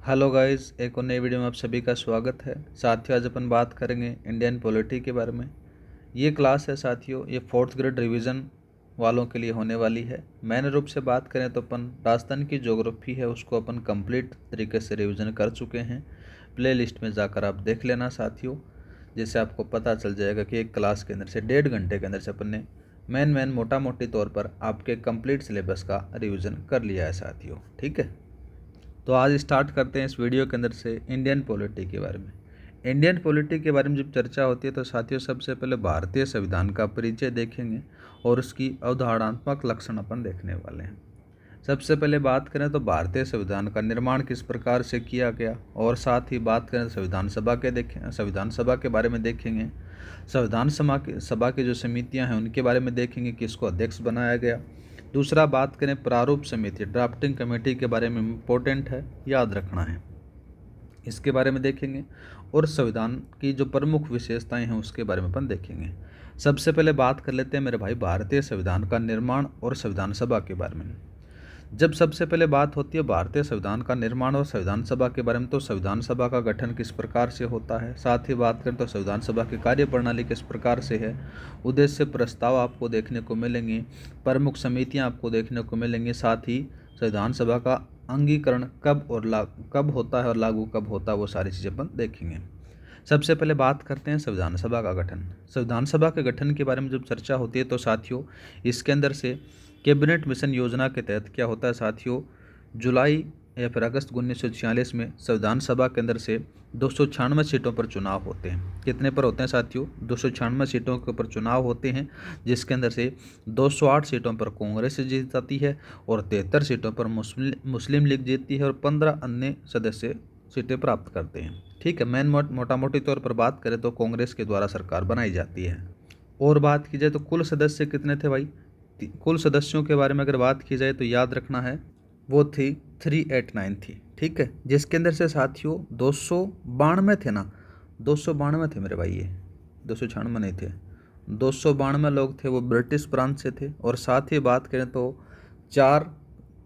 Hello guys, एक और नई वीडियो में आप सभी का स्वागत है। साथियों, आज अपन बात करेंगे इंडियन पॉलिटी के बारे में। ये क्लास है साथियों, ये 4th ग्रेड रिवीजन वालों के लिए होने वाली है। मैन रूप से बात करें तो अपन राजस्थान की ज्योग्राफी है उसको अपन कंप्लीट तरीके से रिवीजन कर चुके हैं। प्ले लिस्ट में जाकर आप देख लेना साथियों, जिससे आपको पता चल जाएगा कि एक क्लास के अंदर से 1.5 घंटे के अंदर से अपन ने मैन मोटा मोटी तौर पर आपके कंप्लीट सिलेबस का रिवीजन कर लिया है साथियों। ठीक है, तो आज स्टार्ट करते हैं इस वीडियो के अंदर से इंडियन पॉलिटी के बारे में। इंडियन पॉलिटी के बारे में जब चर्चा होती है तो साथियों सबसे पहले भारतीय संविधान का परिचय देखेंगे और उसकी अवधारणात्मक लक्षण अपन देखने वाले हैं। सबसे पहले बात करें तो भारतीय संविधान का निर्माण किस प्रकार से किया गया, और साथ ही बात करें संविधान सभा के बारे में देखेंगे। सभा की जो समितियां हैं उनके बारे में देखेंगे, किसको अध्यक्ष बनाया गया। दूसरा बात करें प्रारूप समिति, ड्राफ्टिंग कमेटी के बारे में इम्पोर्टेंट है, याद रखना है, इसके बारे में देखेंगे। और संविधान की जो प्रमुख विशेषताएं हैं उसके बारे में अपन देखेंगे। सबसे पहले बात कर लेते हैं मेरे भाई भारतीय संविधान का निर्माण और संविधान सभा के बारे में। जब सबसे पहले बात होती है भारतीय संविधान का निर्माण और संविधान सभा के बारे में, तो संविधान सभा का गठन किस प्रकार से होता है, साथ ही बात करें तो संविधान सभा की कार्य प्रणाली किस प्रकार से है, उद्देश्य प्रस्ताव आपको देखने को मिलेंगे, प्रमुख समितियां आपको देखने को मिलेंगी, साथ ही संविधान सभा का अंगीकरण कब होता है और लागू कब होता है, वो सारी चीज़ें अपन देखेंगे। सबसे पहले बात करते हैं संविधान सभा का गठन। संविधान सभा के गठन के बारे में जब चर्चा होती है तो साथियों इसके अंदर से कैबिनेट मिशन योजना के तहत क्या होता है साथियों, जुलाई या फिर अगस्त 1946 में संविधान सभा के अंदर से 296 सीटों पर चुनाव होते हैं। कितने पर होते हैं साथियों? 296 सीटों के ऊपर चुनाव होते हैं, जिसके अंदर से 208 सीटों पर कांग्रेस जीत जाती है और 73 सीटों पर मुस्लिम लीग जीतती है और 15 अन्य सदस्य सीटें प्राप्त करते हैं। ठीक है, मोटा मोटी तौर पर बात करें तो कांग्रेस के द्वारा सरकार बनाई जाती है। और बात की जाए तो कुल सदस्य कितने थे भाई? कुल सदस्यों के बारे में अगर बात की जाए तो याद रखना है वो थी 389 थी। ठीक है, जिसके अंदर से साथियों 292 थे ना, 292 थे मेरे भाई, ये 296 नहीं थे, 292 लोग थे वो ब्रिटिश प्रांत से थे। और साथ ही बात करें तो 4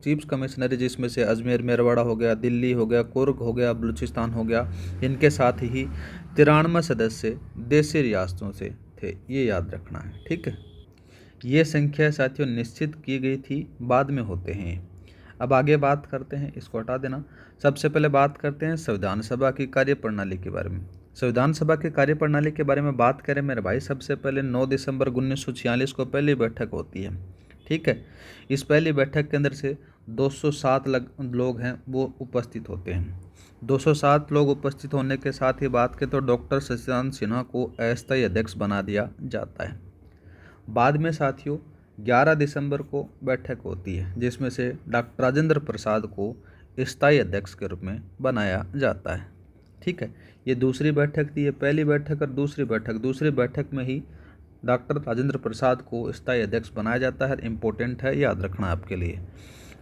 चीफ कमिश्नरी, जिसमें से अजमेर मेरवाड़ा हो गया, दिल्ली हो गया, कुर्ग हो गया, बलूचिस्तान हो गया, इनके साथ ही 93 सदस्य देशी रियासतों से थे, ये याद रखना है। ठीक है, ये संख्या साथियों निश्चित की गई थी, बाद में होते हैं। अब आगे बात करते हैं, इसको हटा देना। सबसे पहले बात करते हैं संविधान सभा की कार्यप्रणाली के बारे में। संविधान सभा की कार्यप्रणाली के बारे में बात करें मेरे भाई, सबसे पहले 9 दिसंबर 1946 को पहली बैठक होती है। ठीक है, इस पहली बैठक के अंदर से 207 लोग हैं वो उपस्थित होते हैं। 207 लोग उपस्थित होने के साथ ही बात करें तो डॉक्टर सच्चिदानंद सिन्हा को अस्थायी अध्यक्ष बना दिया जाता है। बाद में साथियों 11 दिसंबर को बैठक होती है, जिसमें से डॉक्टर राजेंद्र प्रसाद को स्थायी अध्यक्ष के रूप में बनाया जाता है। ठीक है, ये दूसरी बैठक थी, ये पहली बैठक और दूसरी बैठक में ही डॉक्टर राजेंद्र प्रसाद को स्थायी अध्यक्ष बनाया जाता है। इम्पोर्टेंट है, याद रखना आपके लिए।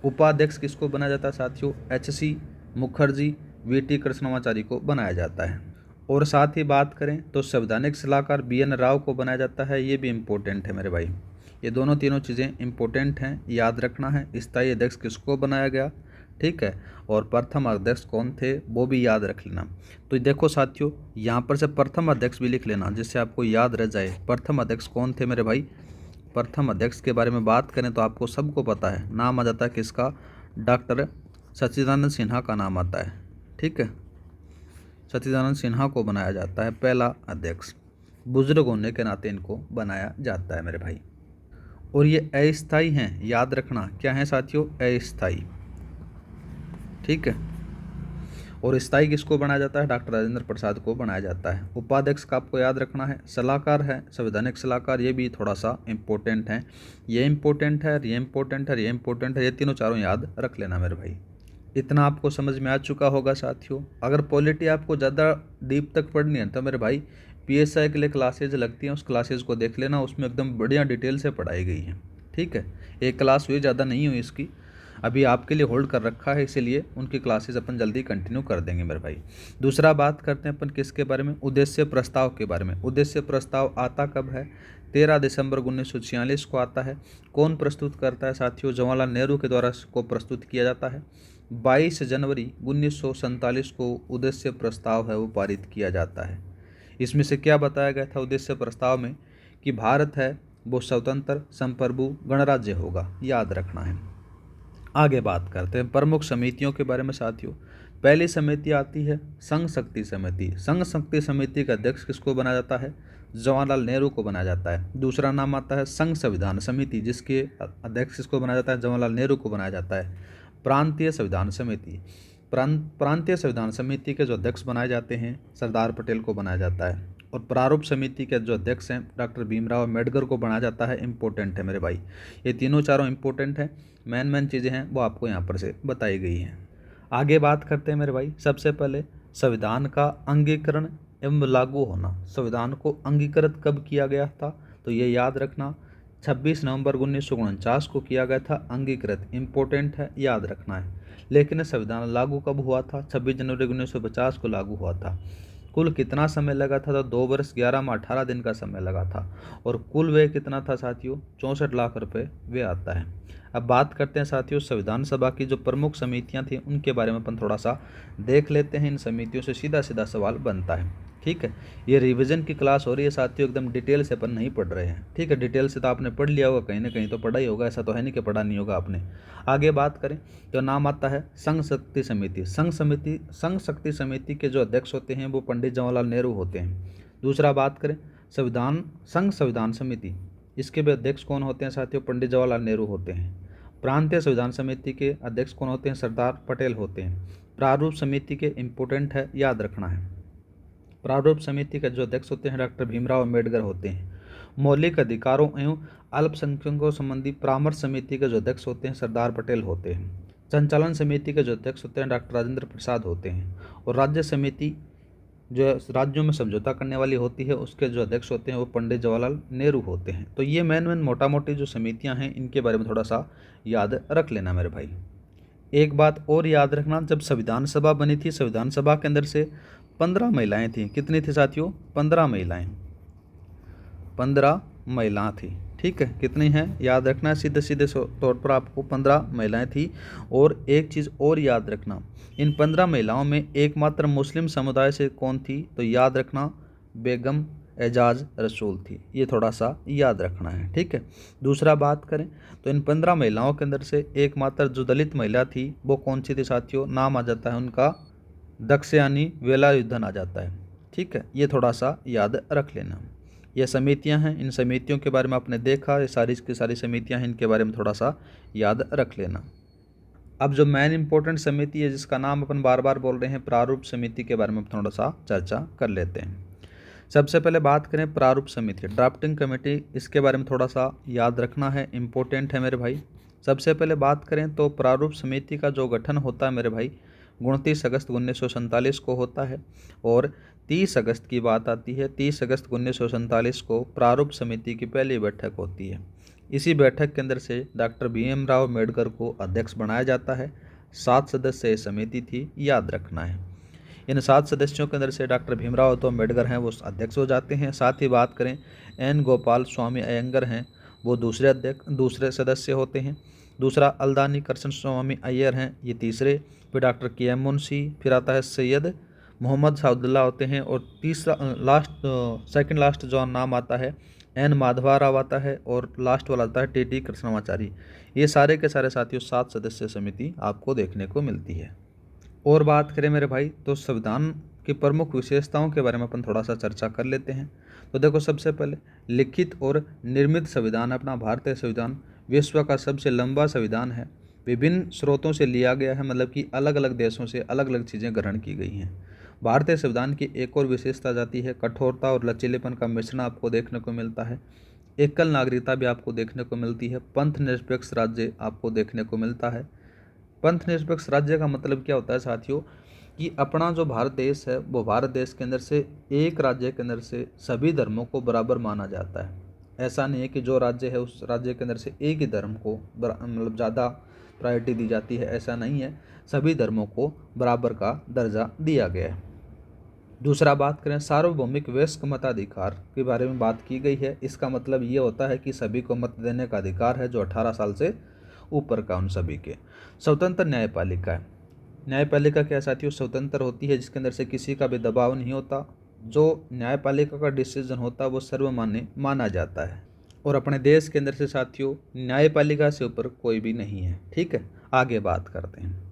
उपाध्यक्ष किसको बनाया जाता है साथियों? HC मुखर्जी, VT कृष्णमाचारी को बनाया जाता है। और साथ ही बात करें तो संवैधानिक सलाहकार BN राव को बनाया जाता है, ये भी इम्पोर्टेंट है मेरे भाई। ये दोनों तीनों चीज़ें इम्पोर्टेंट हैं, याद रखना है। स्थायी अध्यक्ष किसको बनाया गया, ठीक है, और प्रथम अध्यक्ष कौन थे वो भी याद रख लेना। तो देखो साथियों, यहाँ पर से प्रथम अध्यक्ष भी लिख लेना जिससे आपको याद रह जाए। प्रथम अध्यक्ष कौन थे मेरे भाई? प्रथम अध्यक्ष के बारे में बात करें तो आपको सबको पता है, नाम आ जाता है किसका? डॉक्टर सच्चिदानंद सिन्हा का नाम आता है। ठीक है, सच्चिदानंद सिन्हा को बनाया जाता है पहला अध्यक्ष। बुजुर्ग होने के नाते इनको बनाया जाता है मेरे भाई। और ये अस्थायी हैं, याद रखना क्या है साथियों? अस्थायी। ठीक है, और स्थायी किसको बनाया जाता है? डॉक्टर राजेंद्र प्रसाद को बनाया जाता है। उपाध्यक्ष का आपको याद रखना है। सलाहकार है संवैधानिक सलाहकार, ये भी थोड़ा सा इंपॉर्टेंट है। ये इंपॉर्टेंट है, ये इंपॉर्टेंट है, ये इंपॉर्टेंट है, ये तीनों चारों याद रख लेना मेरे भाई। इतना आपको समझ में आ चुका होगा साथियों। अगर पॉलिटी आपको ज़्यादा डीप तक पढ़नी है तो मेरे भाई PSI के लिए क्लासेज लगती हैं, उस क्लासेज को देख लेना, उसमें एकदम बढ़िया डिटेल से पढ़ाई गई है। ठीक है, एक क्लास हुई, ज़्यादा नहीं हुई इसकी, अभी आपके लिए होल्ड कर रखा है, इसीलिए उनकी क्लासेस अपन जल्दी कंटिन्यू कर देंगे मेरे भाई। दूसरा बात करते हैं अपन किसके बारे में, उद्देश्य प्रस्ताव के बारे में। उद्देश्य प्रस्ताव आता कब है, 13 दिसंबर 1946 को आता है। कौन प्रस्तुत करता है साथियों, जवाहरलाल नेहरू के द्वारा को प्रस्तुत किया जाता है। 22 जनवरी 1947 को उद्देश्य प्रस्ताव है वो पारित किया जाता है। इसमें से क्या बताया गया था उद्देश्य प्रस्ताव में, कि भारत है वो स्वतंत्र संप्रभु गणराज्य होगा, याद रखना है। आगे बात करते हैं प्रमुख समितियों के बारे में साथियों। पहली समिति आती है संघ शक्ति समिति। संघ शक्ति समिति का अध्यक्ष किसको बनाया जाता है, जवाहरलाल नेहरू को बनाया जाता है। दूसरा नाम आता है संघ संविधान समिति, जिसके अध्यक्ष किसको बनाया जाता है, जवाहरलाल नेहरू को बनाया जाता है। प्रांतीय संविधान समिति, प्रांतीय संविधान समिति के जो अध्यक्ष बनाए जाते हैं सरदार पटेल को बनाया जाता है। और प्रारूप समिति के जो अध्यक्ष हैं डॉक्टर भीमराव अम्बेडकर को बनाया जाता है। इंपॉर्टेंट है मेरे भाई, ये तीनों चारों इंपॉर्टेंट हैं, मेन चीज़ें हैं वो आपको यहाँ पर से बताई गई हैं। आगे बात करते हैं मेरे भाई, सबसे पहले संविधान का अंगीकरण एवं लागू होना। संविधान को अंगीकृत कब किया गया था, तो ये याद रखना 26 नवंबर 1949 को किया गया था अंगीकृत, इंपॉर्टेंट है, याद रखना है। लेकिन संविधान लागू कब हुआ था, 26 जनवरी 1950 को लागू हुआ था। कुल कितना समय लगा था, तो 2 वर्ष 11 माह 18 दिन का समय लगा था। और कुल व्यय कितना था साथियों, 64 लाख रुपए व्यय आता है। अब बात करते हैं साथियों संविधान सभा की जो प्रमुख समितियां थी उनके बारे में अपन थोड़ा सा देख लेते हैं। इन समितियों से सीधा सीधा सवाल बनता है, ठीक है। ये रिवीजन की क्लास हो रही है साथियों, एकदम डिटेल से अपन नहीं पढ़ रहे हैं, ठीक है। डिटेल से तो आपने पढ़ लिया होगा, कहीं ना कहीं तो पढ़ा ही होगा, ऐसा तो है नहीं कि पढ़ा नहीं होगा आपने। आगे बात करें तो नाम आता है संघ शक्ति समिति। संघ शक्ति समिति के जो अध्यक्ष होते हैं वो पंडित जवाहरलाल नेहरू होते हैं। दूसरा बात करें संघ संविधान समिति, इसके भी अध्यक्ष कौन होते हैं साथियों, पंडित जवाहरलाल नेहरू होते हैं। प्रांतीय संविधान समिति के अध्यक्ष कौन होते हैं, सरदार पटेल होते हैं। प्रारूप समिति के इंपॉर्टेंट है, याद रखना है। प्रारूप समिति के जो अध्यक्ष होते हैं डॉक्टर भीमराव अम्बेडकर होते हैं। मौलिक अधिकारों एवं अल्पसंख्यकों संबंधी परामर्श समिति के जो अध्यक्ष होते हैं सरदार पटेल होते हैं। संचालन समिति के जो अध्यक्ष होते हैं डॉक्टर राजेंद्र प्रसाद होते हैं। और राज्य समिति जो राज्यों में समझौता करने वाली होती है उसके जो अध्यक्ष होते हैं वो पंडित जवाहरलाल नेहरू होते हैं। तो ये मेन मोटा मोटी जो समितियां हैं इनके बारे में थोड़ा सा याद रख लेना मेरे भाई। एक बात और याद रखना, जब संविधान सभा बनी थी संविधान सभा के अंदर से 15 महिलाएं थी। कितनी थी साथियों, 15 महिलाएं, 15 महिलाएं थी, ठीक है। कितनी हैं याद रखना, सीधे सीधे तौर पर आपको 15 महिलाएं थी। और एक चीज़ और याद रखना, इन 15 महिलाओं में एकमात्र मुस्लिम समुदाय से कौन थी, तो याद रखना बेगम एजाज रसूल थी। ये थोड़ा सा याद रखना है, ठीक है। दूसरा बात करें तो इन 15 महिलाओं के अंदर से एकमात्र जो दलित महिला थी वो कौन सी थी साथियों, नाम आ जाता है उनका दक्षयानी वेलायुधन आ जाता है, ठीक है। ये थोड़ा सा याद रख लेना। ये समितियां हैं, इन समितियों के बारे में आपने देखा, ये सारी की सारी समितियां हैं, इनके बारे में थोड़ा सा याद रख लेना। अब जो मेन इंपॉर्टेंट समिति है जिसका नाम अपन बार बार बोल रहे हैं प्रारूप समिति के बारे में थोड़ा सा चर्चा कर लेते हैं। सबसे पहले बात करें प्रारूप समिति, ड्राफ्टिंग कमेटी, इसके बारे में थोड़ा सा याद रखना है, इंपॉर्टेंट है मेरे भाई। सबसे पहले बात करें तो प्रारूप समिति का जो गठन होता है मेरे भाई 29 अगस्त 1947 को होता है। और 30 अगस्त की बात आती है, 30 अगस्त 1947 को प्रारूप समिति की पहली बैठक होती है। इसी बैठक के अंदर से डॉक्टर भीमराव अम्बेडकर को अध्यक्ष बनाया जाता है। 7 सदस्यीय समिति थी, याद रखना है। इन 7 सदस्यों के अंदर से डॉक्टर भीमराव तो अम्बेडकर हैं वो अध्यक्ष हो जाते हैं। साथ ही बात करें एन गोपाल स्वामी अयंगर हैं वो दूसरे सदस्य होते हैं। दूसरा अल्दानी कृष्ण स्वामी अय्यर हैं, ये तीसरे। फिर डॉक्टर के एम मुंशी, फिर आता है सैयद मोहम्मद साउदुल्ला होते हैं। और तीसरा सेकंड लास्ट जो नाम आता है एन माधवा राव आता है। और लास्ट वाला आता है टी कृष्णमाचारी। ये सारे के सारे साथियों 7 सदस्य समिति आपको देखने को मिलती है। और बात करें मेरे भाई तो संविधान की प्रमुख विशेषताओं के बारे में अपन थोड़ा सा चर्चा कर लेते हैं। तो देखो सबसे पहले लिखित और निर्मित संविधान, अपना भारतीय संविधान विश्व का सबसे लंबा संविधान है। विभिन्न स्रोतों से लिया गया है, मतलब कि अलग अलग देशों से अलग अलग चीज़ें ग्रहण की गई हैं। भारतीय संविधान की एक और विशेषता जाती है कठोरता और लचीलेपन का मिश्रण आपको देखने को मिलता है। एकल नागरिकता भी आपको देखने को मिलती है। पंथ निरपेक्ष राज्य आपको देखने को मिलता है। पंथ निरपेक्ष राज्य का मतलब क्या होता है साथियों, कि अपना जो भारत देश है वो भारत देश के अंदर से एक राज्य के अंदर से सभी धर्मों को बराबर माना जाता है। ऐसा नहीं है कि जो राज्य है उस राज्य के अंदर से एक ही धर्म को मतलब ज़्यादा प्रायोरिटी दी जाती है, ऐसा नहीं है। सभी धर्मों को बराबर का दर्जा दिया गया है। दूसरा बात करें सार्वभौमिक वयस्क मताधिकार के बारे में बात की गई है। इसका मतलब ये होता है कि सभी को मत देने का अधिकार है जो 18 साल से ऊपर का उन सभी के। स्वतंत्र न्यायपालिका है। न्यायपालिका क्या साथियों, स्वतंत्र होती है, जिसके अंदर से किसी का भी दबाव नहीं होता। जो न्यायपालिका का डिसीजन होता है वो सर्वमान्य माना जाता है, और अपने देश के अंदर से साथियों न्यायपालिका से ऊपर कोई भी नहीं है। ठीक है, आगे बात करते हैं।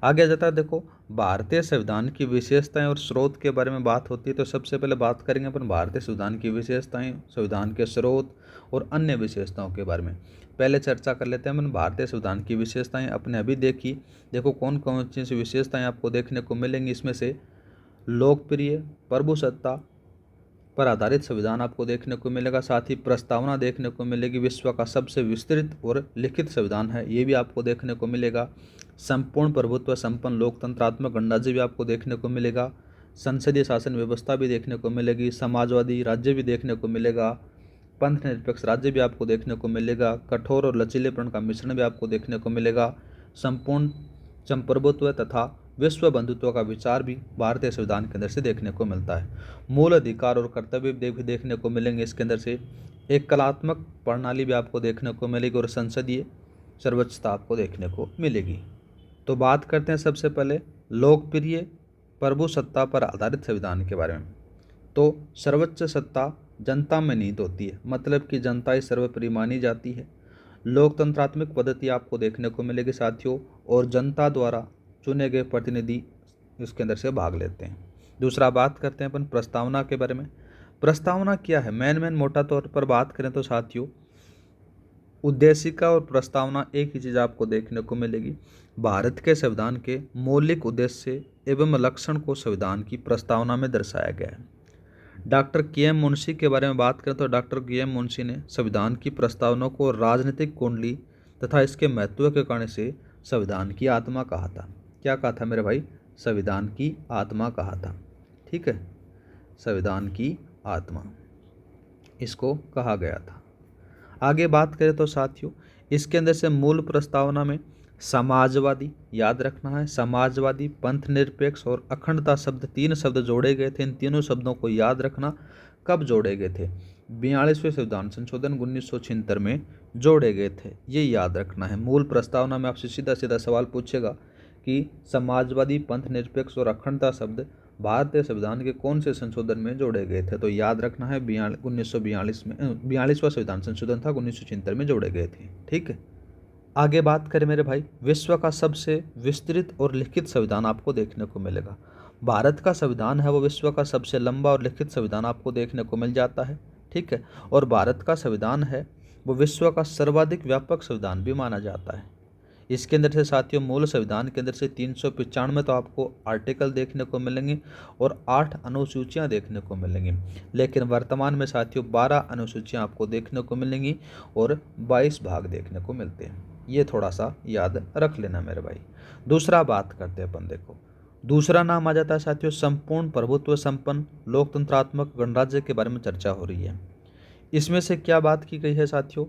आगे जाता है, देखो भारतीय संविधान की विशेषताएं और स्रोत के बारे में बात होती है। तो सबसे पहले बात करेंगे अपन भारतीय संविधान की विशेषताएं, संविधान के स्रोत और अन्य विशेषताओं के बारे में। पहले चर्चा कर लेते हैं अपन भारतीय संविधान की विशेषताएं। अपने अभी देखी, देखो कौन कौन सी विशेषताएं आपको देखने को मिलेंगी। इसमें से लोकप्रिय, प्रभुसत्ता पर आधारित संविधान आपको देखने को मिलेगा। साथ ही प्रस्तावना देखने को मिलेगी, विश्व का सबसे विस्तृत और लिखित संविधान है, ये भी आपको देखने को मिलेगा। संपूर्ण प्रभुत्व संपन्न लोकतंत्रात्मक गणराज्य भी आपको देखने को मिलेगा। संसदीय शासन व्यवस्था भी देखने को मिलेगी। समाजवादी राज्य भी देखने को मिलेगा। पंथ निरपेक्ष राज्य भी आपको देखने को मिलेगा। कठोर और लचीलेपन का मिश्रण भी आपको देखने को मिलेगा। संपूर्ण संप्रभुत्व तथा विश्व बंधुत्व का विचार भी भारतीय संविधान के अंदर से देखने को मिलता है। मूल अधिकार और कर्तव्य भी देखने को मिलेंगे इसके अंदर से। एक कलात्मक प्रणाली भी आपको देखने को मिलेगी और संसदीय सर्वोच्चता आपको देखने को मिलेगी। तो बात करते हैं सबसे पहले लोकप्रिय प्रभुसत्ता पर आधारित संविधान के बारे में। तो सर्वोच्च सत्ता जनता में निहित होती है, मतलब कि जनता ही सर्वोपरि मानी जाती है। लोकतंत्रात्मक पद्धति आपको देखने को मिलेगी साथियों, और जनता द्वारा चुने गए प्रतिनिधि इसके अंदर से भाग लेते हैं। दूसरा बात करते हैं अपन प्रस्तावना के बारे में। प्रस्तावना क्या है, मेन मोटा तौर पर बात करें तो साथियों उद्देशिका और प्रस्तावना एक ही चीज़ आपको देखने को मिलेगी। भारत के संविधान के मौलिक उद्देश्य एवं लक्षण को संविधान की प्रस्तावना में दर्शाया गया है। Doctor KM. मुंशी के बारे में बात करें तो डॉक्टर के.एम. मुंशी ने संविधान की प्रस्तावना को राजनीतिक कुंडली तथा इसके महत्व के कारण से संविधान की आत्मा कहा था। क्या कहा था मेरे भाई, संविधान की आत्मा कहा था। ठीक है, संविधान की आत्मा इसको कहा गया था। आगे बात करें तो साथियों इसके अंदर से मूल प्रस्तावना में समाजवादी, याद रखना है, समाजवादी, पंथ निरपेक्ष और अखंडता शब्द 3 शब्द जोड़े गए थे। इन तीनों शब्दों को याद रखना। कब जोड़े गए थे, 42वें संविधान संशोधन 1976 में जोड़े गए थे, ये याद रखना है। मूल प्रस्तावना में आपसे सीधा सीधा सवाल पूछेगा कि समाजवादी, पंथ निरपेक्ष और अखंडता शब्द भारतीय संविधान के कौन से संशोधन में जोड़े गए थे। तो याद रखना है 1942 में 42वां संविधान संशोधन था, 1976 में जोड़े गए थे। ठीक है, आगे बात करें मेरे भाई, विश्व का सबसे विस्तृत और लिखित संविधान आपको देखने को मिलेगा। भारत का संविधान है वो विश्व का सबसे लंबा और लिखित संविधान आपको देखने को मिल जाता है। ठीक है, और भारत का संविधान है वो विश्व का सर्वाधिक व्यापक संविधान भी माना जाता है। इसके अंदर से साथियों मूल संविधान के अंदर से 395 तो आपको आर्टिकल देखने को मिलेंगे और 8 अनुसूचियां देखने को मिलेंगी। लेकिन वर्तमान में साथियों 12 अनुसूचियां आपको देखने को मिलेंगी और 22 भाग देखने को मिलते हैं। ये थोड़ा सा याद रख लेना मेरे भाई। दूसरा बात करते हैं अपन, देखो दूसरा नाम आ जाता है साथियों संपूर्ण प्रभुत्व संपन्न लोकतंत्रात्मक गणराज्य के बारे में चर्चा हो रही है। इसमें से क्या बात की गई है साथियों,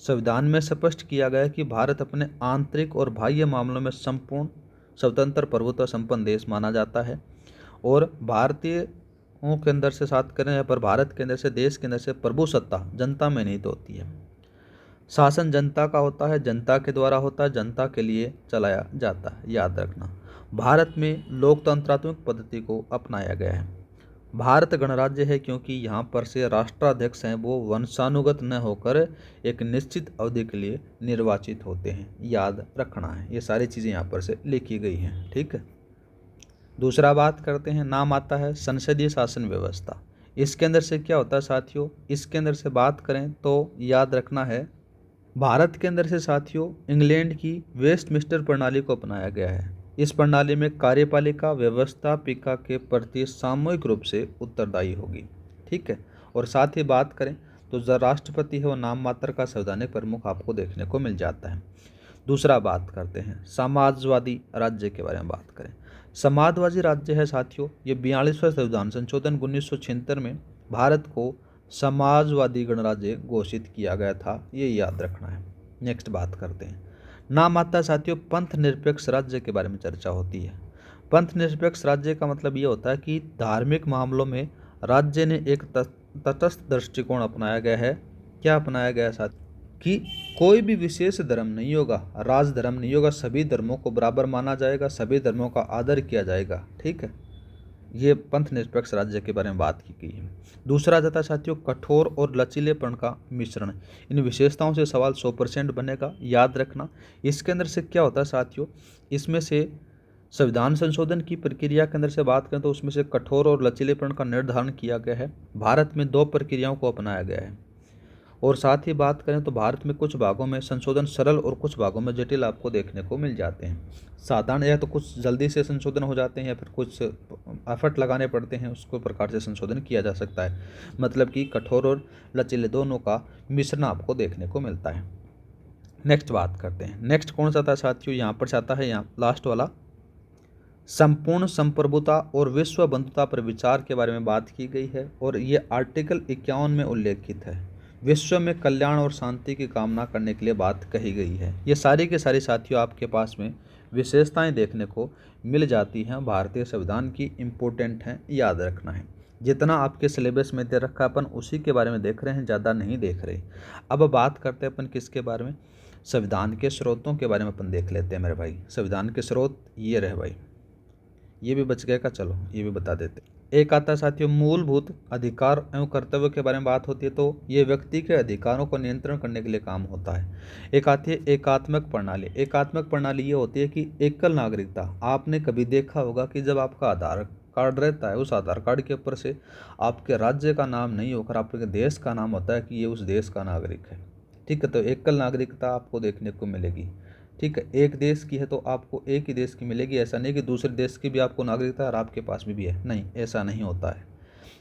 संविधान में स्पष्ट किया गया है कि भारत अपने आंतरिक और बाह्य मामलों में संपूर्ण स्वतंत्र प्रभुत्व संपन्न देश माना जाता है। और भारतीयों के अंदर से साथ करें पर भारत के अंदर से, देश के अंदर से प्रभुसत्ता जनता में निहित होती है। शासन जनता का होता है, जनता के द्वारा होता है, जनता के लिए चलाया जाता है। याद रखना, भारत में लोकतंत्रात्मक पद्धति को अपनाया गया है। भारत गणराज्य है क्योंकि यहाँ पर से राष्ट्राध्यक्ष हैं वो वंशानुगत न होकर एक निश्चित अवधि के लिए निर्वाचित होते हैं। याद रखना है, ये सारी चीज़ें यहाँ पर से लिखी गई हैं। ठीक है, दूसरा बात करते हैं, नाम आता है संसदीय शासन व्यवस्था। इसके अंदर से क्या होता है साथियों, इसके अंदर से बात करें तो याद रखना है भारत के अंदर से साथियों इंग्लैंड की वेस्टमिंस्टर प्रणाली को अपनाया गया है। इस प्रणाली में कार्यपालिका व्यवस्थापिका के प्रति सामूहिक रूप से उत्तरदायी होगी। ठीक है, और साथ ही बात करें तो जो राष्ट्रपति है वो नाम मात्र का संवैधानिक प्रमुख आपको देखने को मिल जाता है। दूसरा बात करते हैं समाजवादी राज्य के बारे में बात करें। समाजवादी राज्य है साथियों ये 42वां संविधान संशोधन 1976 में भारत को समाजवादी गणराज्य घोषित किया गया था, ये याद रखना है। नेक्स्ट बात करते हैं, नाम आता है साथियों पंथ निरपेक्ष राज्य के बारे में चर्चा होती है। पंथ निरपेक्ष राज्य का मतलब ये होता है कि धार्मिक मामलों में राज्य ने एक तटस्थ दृष्टिकोण अपनाया गया है। क्या अपनाया गया है साथियों? कि कोई भी विशेष धर्म नहीं होगा, राज धर्म नहीं होगा, सभी धर्मों को बराबर माना जाएगा, सभी धर्मों का आदर किया जाएगा। ठीक है, ये पंथ निरपेक्ष राज्य के बारे में बात की गई है। दूसरा जाता है साथियों कठोर और लचीलेपन का मिश्रण। इन विशेषताओं से सवाल 100% बनेगा, याद रखना। इसके अंदर से क्या होता है साथियों, इसमें से संविधान संशोधन की प्रक्रिया के अंदर से बात करें तो उसमें से कठोर और लचीलेपन का निर्धारण किया गया है। भारत में 2 प्रक्रियाओं को अपनाया गया है। और साथ ही बात करें तो भारत में कुछ भागों में संशोधन सरल और कुछ भागों में जटिल आपको देखने को मिल जाते हैं। साधारण या तो कुछ जल्दी से संशोधन हो जाते हैं या फिर कुछ एफर्ट लगाने पड़ते हैं, उसको प्रकार से संशोधन किया जा सकता है। मतलब कि कठोर और लचीले दोनों का मिश्रण आपको देखने को मिलता है। नेक्स्ट बात करते हैं। नेक्स्ट कौन सा था साथियों, यहाँ पर चाहता है, यहाँ लास्ट वाला संपूर्ण संप्रभुता और विश्व बंधुता पर विचार के बारे में बात की गई है। और ये आर्टिकल 51 में उल्लेखित है। विश्व में कल्याण और शांति की कामना करने के लिए बात कही गई है। ये सारी के सारी साथियों आपके पास में विशेषताएं देखने को मिल जाती हैं, भारतीय संविधान की इम्पोर्टेंट हैं, याद रखना है। जितना आपके सिलेबस में दे रखा अपन उसी के बारे में देख रहे हैं, ज़्यादा नहीं देख रहे। अब बात करते हैं अपन किसके बारे में, संविधान के स्रोतों के बारे में अपन देख लेते हैं मेरे भाई। संविधान के स्रोत ये रहे भाई, ये भी बच गए का, चलो ये भी बता देते। एक आता है साथियों मूलभूत अधिकार एवं कर्तव्य के बारे में बात होती है, तो ये व्यक्ति के अधिकारों को नियंत्रण करने के लिए काम होता है। एक आती है एकात्मक प्रणाली। एकात्मक प्रणाली ये होती है कि एकल नागरिकता। आपने कभी देखा होगा कि जब आपका आधार कार्ड रहता है, उस आधार कार्ड के ऊपर से आपके राज्य का नाम नहीं होकर आपके देश का नाम होता है कि ये उस देश का नागरिक है। ठीक है, तो एकल नागरिकता आपको देखने को मिलेगी। ठीक है, एक देश की है तो आपको एक ही देश की मिलेगी, ऐसा नहीं कि दूसरे देश की भी आपको नागरिकता और आपके पास भी है, नहीं, ऐसा नहीं होता है।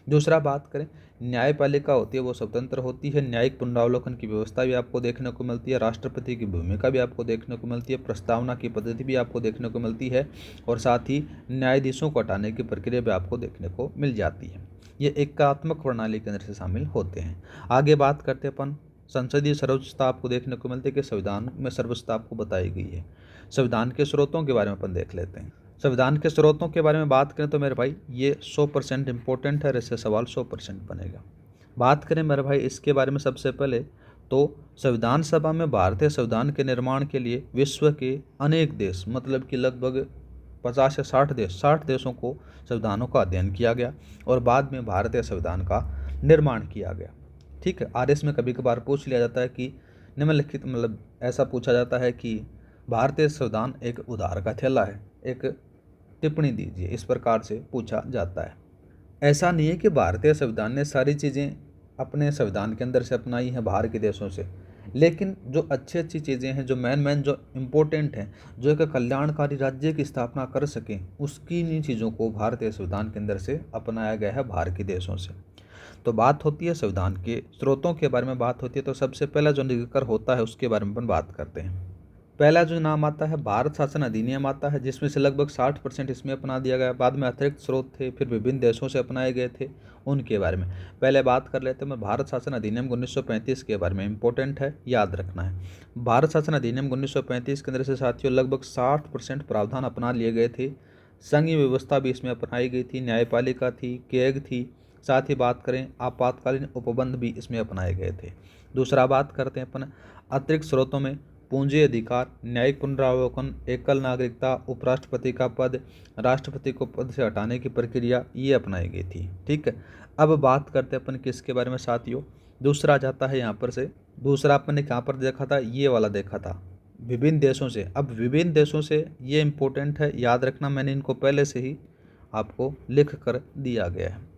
दूसरा बात करें, न्यायपालिका होती है वो स्वतंत्र होती है। न्यायिक पुनरावलोकन की व्यवस्था भी आपको देखने को मिलती है। राष्ट्रपति की भूमिका भी आपको देखने को मिलती है। प्रस्तावना की पद्धति भी आपको देखने को मिलती है। और साथ ही न्यायाधीशों को हटाने की प्रक्रिया भी आपको देखने को मिल जाती है। ये एकात्मक प्रणाली के अंदर से शामिल होते हैं। आगे बात करते अपन संसदीय सर्वोच्चता आपको देखने को मिलती है कि संविधान में सर्वोच्चता आपको बताई गई है। संविधान के स्रोतों के बारे में अपन देख लेते हैं। संविधान के स्रोतों के बारे में बात करें तो मेरे भाई ये 100% इम्पोर्टेंट है, इससे सवाल 100% बनेगा। बात करें मेरे भाई इसके बारे में सबसे पहले तो संविधान सभा में भारतीय संविधान के निर्माण के लिए विश्व के अनेक देश, मतलब कि लगभग 50 या 60 देशों को संविधानों का अध्ययन किया गया और बाद में भारतीय संविधान का निर्माण किया गया। ठीक है, आरएस में कभी कभार पूछ लिया जाता है कि निम्नलिखित, मतलब ऐसा पूछा जाता है कि भारतीय संविधान एक उधार का थैला है, एक टिप्पणी दीजिए, इस प्रकार से पूछा जाता है। ऐसा नहीं है कि भारतीय संविधान ने सारी चीज़ें अपने संविधान के अंदर से अपनाई हैं बाहर के देशों से, लेकिन जो अच्छी चीज़ें हैं, जो मेन जो इम्पोर्टेंट हैं, जो एक कल्याणकारी राज्य की स्थापना कर सकें, उसकी इन चीज़ों को भारतीय संविधान के अंदर से अपनाया गया है बाहर के देशों से। तो बात होती है संविधान के स्रोतों के बारे में बात होती है, तो सबसे पहला जो जिक्र होता है उसके बारे में अपन बात करते हैं। पहला जो नाम आता है भारत शासन अधिनियम आता है, जिसमें से लगभग 60% इसमें अपना दिया गया। बाद में अतिरिक्त स्रोत थे, फिर विभिन्न देशों से अपनाए गए थे, उनके बारे में पहले बात कर लेते हैं। मैं भारत शासन अधिनियम 1935 के बारे में, इंपॉर्टेंट है, याद रखना है। भारत शासन अधिनियम 1935 के अंदर से साथियों लगभग 60% प्रावधान अपना लिए गए थे। संघीय व्यवस्था भी इसमें अपनाई गई थी, न्यायपालिका थी, कैग थी। साथ ही बात करें आपातकालीन उपबंध भी इसमें अपनाए गए थे। दूसरा बात करते हैं अपन अतिरिक्त स्रोतों में पूंजी अधिकार, न्यायिक पुनरावलोकन, एकल नागरिकता, उपराष्ट्रपति का पद, राष्ट्रपति को पद से हटाने की प्रक्रिया, ये अपनाई गई थी। ठीक है, अब बात करते हैं अपन किसके बारे में साथियों। दूसरा जाता है यहाँ पर से, दूसरा अपन ने कहाँ पर देखा था, ये वाला देखा था, विभिन्न देशों से। अब विभिन्न देशों से ये इम्पोर्टेंट है, याद रखना, मैंने इनको पहले से ही आपको लिख कर दिया गया है।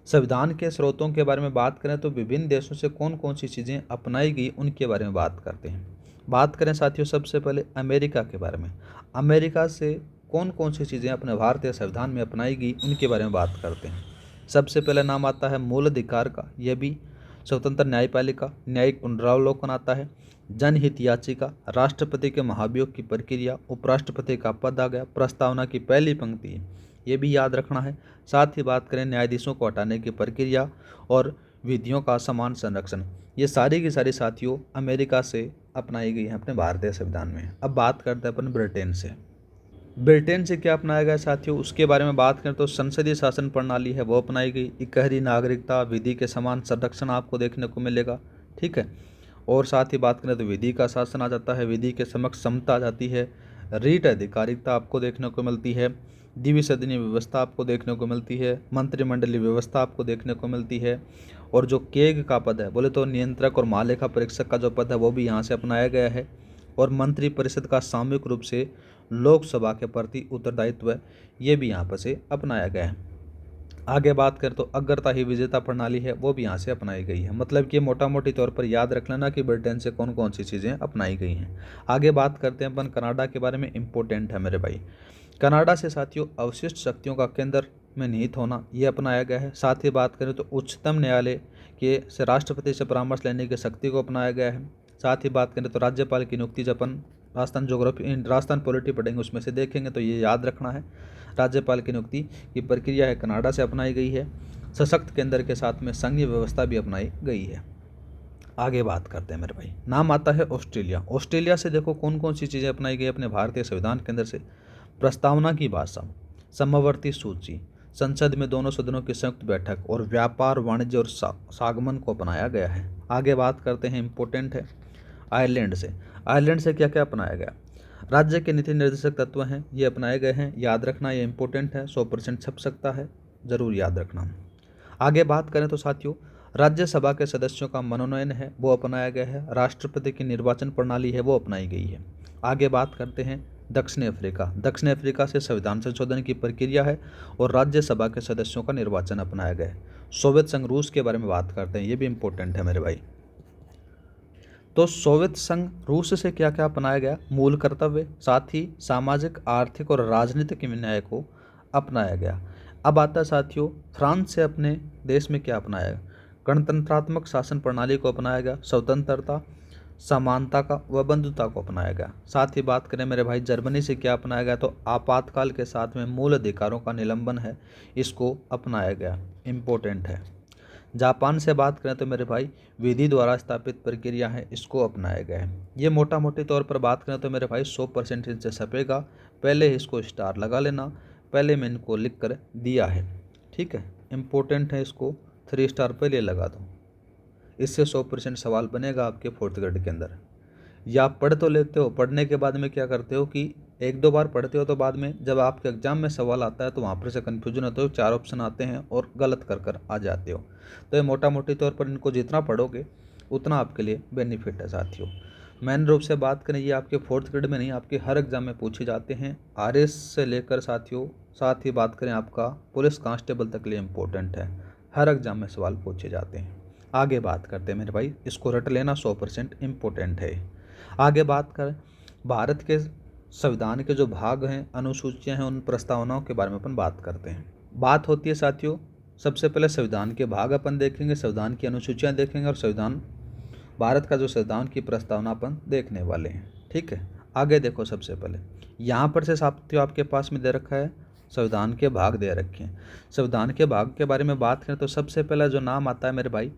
संविधान के स्रोतों के बारे में बात करें तो विभिन्न देशों से कौन कौन सी चीज़ें अपनाई गई उनके बारे में बात करते हैं। बात करें साथियों सबसे पहले अमेरिका के बारे में। अमेरिका से कौन कौन सी चीज़ें अपने भारतीय संविधान में अपनाई गई उनके बारे में बात करते हैं। सबसे पहले नाम आता है मूल अधिकार का, यह भी स्वतंत्र न्यायपालिका, न्यायिक पुनरावलोकन आता है, जनहित याचिका, राष्ट्रपति के महाभियोग की प्रक्रिया, उपराष्ट्रपति का पद आ गया, प्रस्तावना की पहली पंक्ति, ये भी याद रखना है। साथ ही बात करें न्यायाधीशों को हटाने की प्रक्रिया और विधियों का समान संरक्षण, ये सारी की सारी साथियों अमेरिका से अपनाई गई हैं अपने भारतीय संविधान में। अब बात करते हैं अपन ब्रिटेन से। ब्रिटेन से क्या अपनाया गया साथियों, उसके बारे में बात करें तो संसदीय शासन प्रणाली है वो अपनाई गई। इकहरी नागरिकता, विधि के समान संरक्षण आपको देखने को मिलेगा, ठीक है। और साथ ही बात करें तो विधि का शासन आ जाता है, विधि के समक्ष समता आ जाती है, रीट अधिकारिता आपको देखने को मिलती है, द्विसदनीय व्यवस्था आपको देखने को मिलती है, मंत्रिमंडलीय व्यवस्था आपको देखने को मिलती है। और जो केग का पद है बोले तो नियंत्रक और महालेखा परीक्षक का जो पद है वो भी यहाँ से अपनाया गया है। और मंत्री परिषद का सामूहिक रूप से लोकसभा के प्रति उत्तरदायित्व है, ये भी यहाँ पर से अपनाया गया है। आगे बात करें तो अग्रता ही विजेता प्रणाली है वो भी यहाँ से अपनाई गई है। मतलब कि मोटा मोटी तौर पर याद रख लेना कि ब्रिटेन से कौन कौन सी चीज़ें अपनाई गई हैं। आगे बात करते हैं अपन कनाडा के बारे में, इंपॉर्टेंट है मेरे भाई। कनाडा से साथियों अवशिष्ट शक्तियों का केंद्र में निहित होना ये अपनाया गया है। साथ ही बात करें तो उच्चतम न्यायालय के से राष्ट्रपति से परामर्श लेने की शक्ति को अपनाया गया है। साथ ही बात करें तो राज्यपाल की नियुक्ति जब अपन राजस्थान पॉलिटी पढ़ेंगे उसमें से देखेंगे तो ये याद रखना है। राज्यपाल की नियुक्ति की प्रक्रिया है कनाडा से अपनाई गई है। सशक्त केंद्र के साथ में संघीय व्यवस्था भी अपनाई गई है। आगे बात करते हैं मेरे भाई, नाम आता है ऑस्ट्रेलिया। ऑस्ट्रेलिया से देखो कौन कौन सी चीज़ें अपनाई गई अपने भारतीय संविधान के अंदर से। प्रस्तावना की भाषा, समवर्ती सूची, संसद में दोनों सदनों की संयुक्त बैठक और व्यापार, वाणिज्य और सागमन को अपनाया गया है। आगे बात करते हैं, इंपॉर्टेंट है आयरलैंड से। आयरलैंड से क्या क्या अपनाया गया, राज्य के नीति निर्देशक तत्व हैं ये अपनाए गए हैं, याद रखना ये इंपॉर्टेंट है, 100% छप सकता है, ज़रूर याद रखना। आगे बात करें तो साथियों राज्यसभा के सदस्यों का मनोनयन है वो अपनाया गया है, राष्ट्रपति की निर्वाचन प्रणाली है वो अपनाई गई है। आगे बात करते हैं दक्षिण अफ्रीका। दक्षिण अफ्रीका से संविधान संशोधन की प्रक्रिया है और राज्यसभा के सदस्यों का निर्वाचन अपनाया गया है। सोवियत संघ रूस के बारे में बात करते हैं, ये भी इंपॉर्टेंट है मेरे भाई। तो सोवियत संघ रूस से क्या क्या अपनाया गया, मूल कर्तव्य, साथ ही सामाजिक, आर्थिक और राजनीतिक न्याय को अपनाया गया। अब आता है साथियों फ्रांस से अपने देश में क्या अपनाया गया, गणतंत्रात्मक शासन प्रणाली को अपनाया गया, स्वतंत्रता, समानता का व बंधुता को अपनाया गया। साथ ही बात करें मेरे भाई जर्मनी से क्या अपनाया गया, तो आपातकाल के साथ में मूल अधिकारों का निलंबन है इसको अपनाया गया, इम्पोर्टेंट है। जापान से बात करें तो मेरे भाई विधि द्वारा स्थापित प्रक्रिया है इसको अपनाया गया है। ये मोटा मोटी तौर पर बात करें तो मेरे भाई 100% इनसे छपेगा, पहले ही इसको स्टार लगा लेना, पहले मैं इनको लिख कर दिया है, ठीक है, इम्पोर्टेंट है, इसको 3 स्टार पहले लगा दो, इससे 100% सवाल बनेगा आपके 4th ग्रेड के अंदर। या आप पढ़ तो लेते हो, पढ़ने के बाद में क्या करते हो कि 1-2 बार पढ़ते हो तो बाद में जब आपके एग्जाम में सवाल आता है तो वहाँ पर से कन्फ्यूजन होते हो, 4 ऑप्शन आते हैं और गलत कर आ जाते हो। तो ये मोटा मोटी तौर पर इनको जितना पढ़ोगे उतना आपके लिए बेनिफिट है साथियों। मेन रूप से बात करें ये आपके 4th ग्रेड में नहीं, आपके हर एग्जाम में पूछे जाते हैं, RS से लेकर साथियों। साथ ही बात करें आपका पुलिस कांस्टेबल तक लिए इम्पोर्टेंट है, हर एग्जाम में सवाल पूछे जाते हैं। आगे बात करते हैं मेरे भाई, इसको रट लेना, 100% इम्पोर्टेंट है। आगे बात करें भारत के संविधान के जो भाग हैं, अनुसूचियां हैं, उन प्रस्तावनाओं के बारे में अपन बात करते हैं। बात होती है साथियों सबसे पहले संविधान के भाग अपन देखेंगे, संविधान की अनुसूचियां देखेंगे और संविधान भारत का जो संविधान की प्रस्तावना अपन देखने वाले हैं, ठीक है। आगे देखो सबसे पहले यहाँ पर से साथियों आपके पास में दे रखा है संविधान के भाग दे रखे हैं। संविधान के भाग के बारे में बात करें तो सबसे पहला जो नाम आता है मेरे भाई